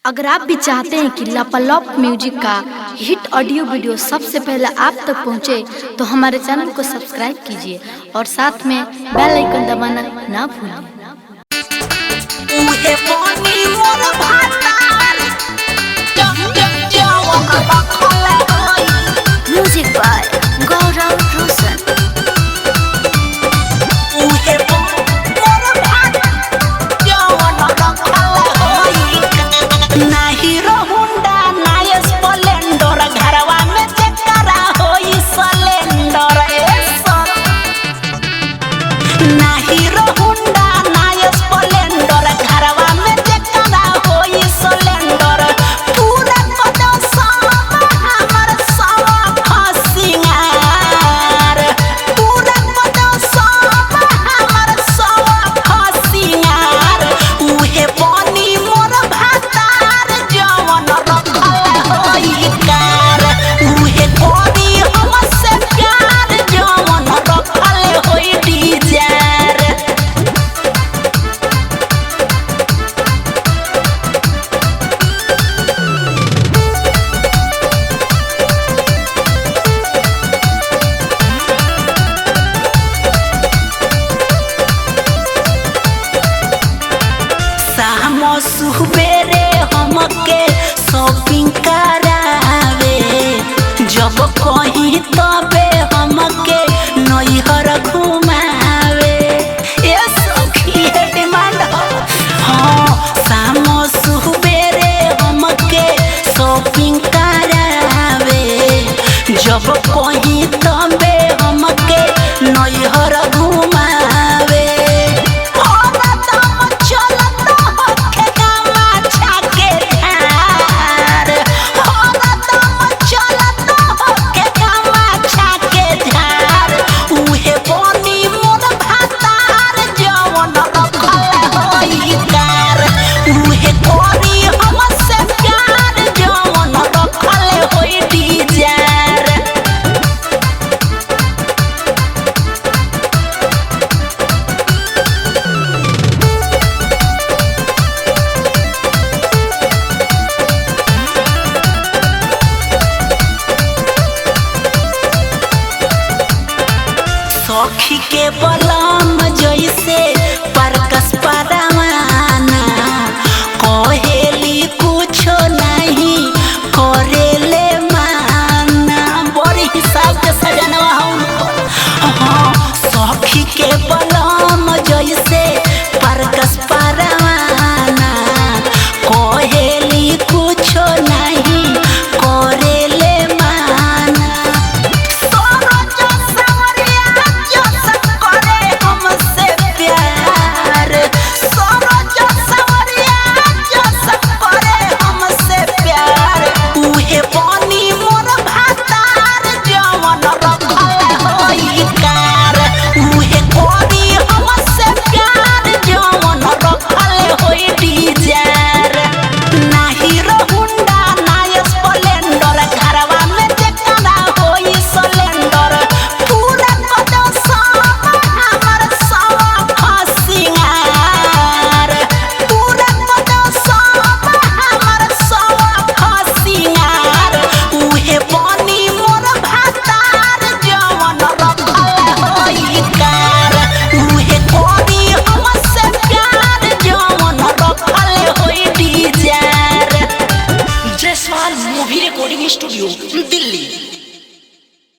अगर आप भी चाहते हैं कि लापालॉप म्यूजिक का हिट ऑडियो वीडियो सबसे पहले आप तक पहुंचे, तो हमारे चैनल को सब्सक्राइब कीजिए और साथ में बेल आइकन दबाना ना भूलें। म्यूजिक बाय गौरव रोशन। सुबेरे हमके शॉपिंग करावे, जब कहीं तबे हमके नैहर घुमावे। ये सखी है डिमांड। हाँ, शाम सुबेरे हमके शॉपिंग करावे, जब कहीं तबे हमके नैहर घुमावे। सखी के बलम जैसे परकस परवाना, कहेली कुछो नहीं करेले माना। बड़ी हिसाब के सजनवा हम। सखी के बलम जैसे परकस परवाना, कहेली कुछो नहीं करेले माना। Movie recording studio Delhi.